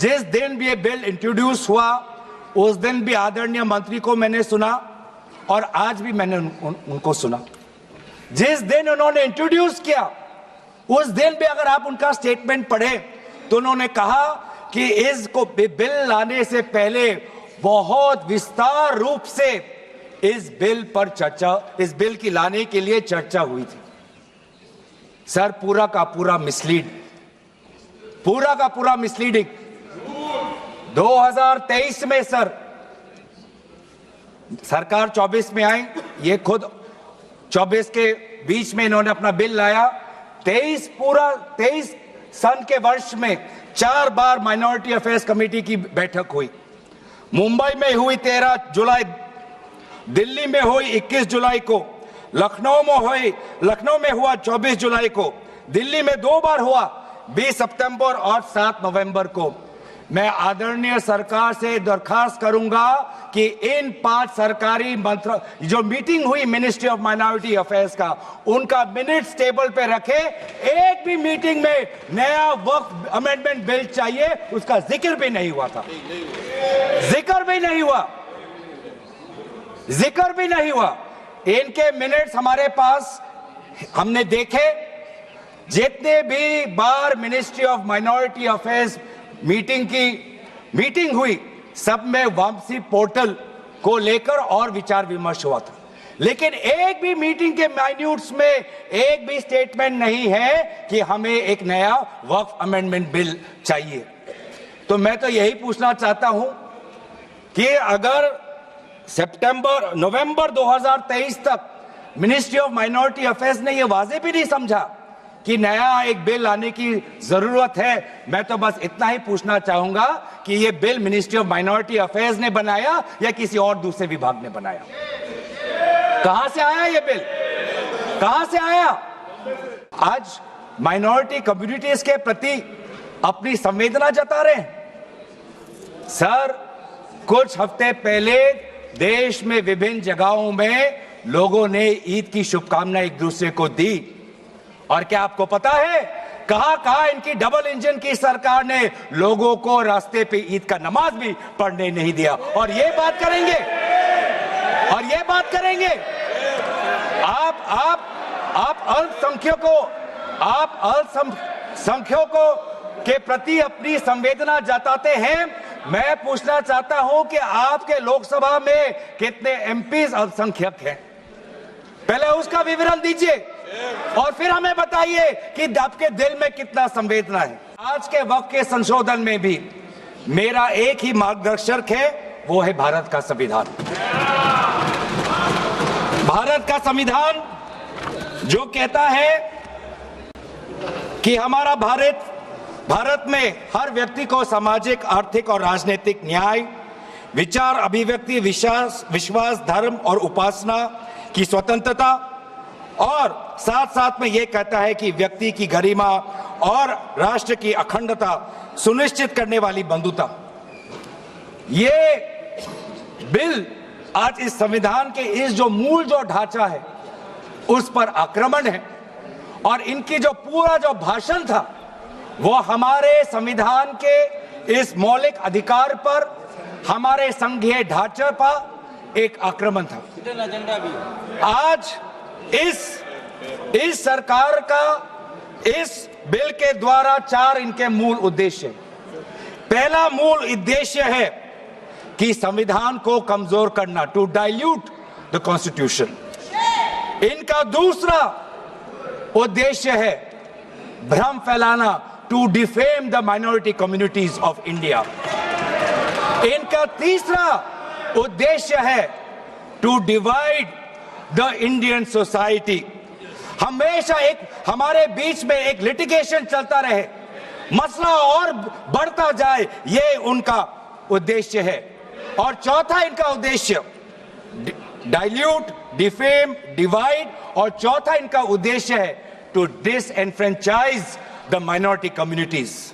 जिस दिन भी ये बिल इंट्रोड्यूस हुआ उस दिन भी आदरणीय मंत्री को मैंने सुना और आज भी मैंने उनको सुना। जिस दिन उन्होंने इंट्रोड्यूस किया उस दिन भी अगर आप उनका स्टेटमेंट पढ़े तो उन्होंने कहा कि इसको बिल लाने से पहले बहुत विस्तार रूप से इस बिल पर चर्चा, इस बिल की लाने के लिए चर्चा हुई थी। सर पूरा का पूरा मिसलीडिंग 2023 में सर सरकार 24 में आई, ये खुद 24 के बीच में इन्होंने अपना बिल लाया। 23 सन के वर्ष में 4 बार माइनॉरिटी अफेयर्स कमेटी की बैठक हुई। मुंबई में हुई 13 जुलाई, दिल्ली में हुई 21 जुलाई को, लखनऊ में हुआ 24 जुलाई को, दिल्ली में 2 बार हुआ 20 सितंबर और 7 नवंबर को। मैं आदरणीय सरकार से दरखास्त करूंगा कि इन 5 सरकारी मंत्री जो मीटिंग हुई मिनिस्ट्री ऑफ माइनॉरिटी अफेयर्स का, उनका मिनट्स टेबल पे रखे। एक भी मीटिंग में नया वक्फ अमेंडमेंट बिल चाहिए उसका जिक्र भी नहीं हुआ था, जिक्र भी नहीं हुआ। इनके मिनट्स हमारे पास, हमने देखे। जितने भी बार ministry of minority affairs meeting हुई सब में वापसी पोर्टल को लेकर और विचार विमर्श हुआ था, लेकिन एक भी मीटिंग के माइन्यूट्स में एक भी स्टेटमेंट नहीं है कि हमें एक नया वक्फ अमेंडमेंट बिल चाहिए। तो मैं तो यही पूछना चाहता हूं कि अगर नवंबर 2023 तक मिनिस्ट्री ऑफ माइनॉरिटी अफेयर्स ने यह वाजे भी नहीं समझा कि नया एक बिल लाने की जरूरत है, मैं तो बस इतना ही पूछना चाहूंगा कि यह bill ministry of minority affairs ने बनाया या किसी और दूसरे विभाग ने बनाया? कहां से आया यह बिल, कहां से आया? आज माइनॉरिटी कम्युनिटीज के प्रति अपनी संवेदना जता रहे हैं। सर कुछ हफ्ते पहले देश में विभिन्न जगहों में लोगों ने ईद की शुभकामनाएं एक दूसरे को दी, और क्या आपको पता है कहां इनकी डबल इंजन की सरकार ने लोगों को रास्ते पे ईद का नमाज भी पढ़ने नहीं दिया। और ये बात करेंगे आप अल्पसंख्यकों के प्रति अपनी संवेदना जताते हैं। मैं पूछना चाहता हूं कि आपके लोकसभा में कितने एमपीज अल्पसंख्यक हैं? पहले उसका विवरण दीजिए और फिर हमें बताइए कि आपके दिल में कितना संवेदना है। आज के वक्त के संशोधन में भी मेरा एक ही मार्गदर्शक है, वो है भारत का संविधान। भारत का संविधान जो कहता है कि हमारा भारत में हर व्यक्ति को सामाजिक, आर्थिक और राजनीतिक न्याय, विचार, अभिव्यक्ति, विश्वास, धर्म और उपासना की स्वतंत्रता, और साथ साथ में यह कहता है कि व्यक्ति की गरिमा और राष्ट्र की अखंडता सुनिश्चित करने वाली बंधुता। ये बिल आज इस संविधान के इस जो मूल जो ढांचा है उस पर आक्रमण है, और इनकी जो पूरा जो भाषण था वो हमारे संविधान के इस मौलिक अधिकार पर, हमारे संघीय ढांचे पर एक आक्रमण था। आज इस सरकार का इस बिल के द्वारा 4 इनके मूल उद्देश्य। पहला मूल उद्देश्य है कि संविधान को कमजोर करना, टू डाइल्यूट द कॉन्स्टिट्यूशन। इनका दूसरा उद्देश्य है भ्रम फैलाना, to defame the minority communities of India. इनका तीसरा उद्देश्य है to divide the Indian society. हमेशा हमारे बीच में एक लिटिगेशन चलता रहे, मसला और बढ़ता जाए, ये उनका उद्देश्य है। और चौथा इनका उद्देश्य डाइल्यूट, डिफेम, डिवाइड, और चौथा इनका उद्देश्य है to disenfranchise the minority communities.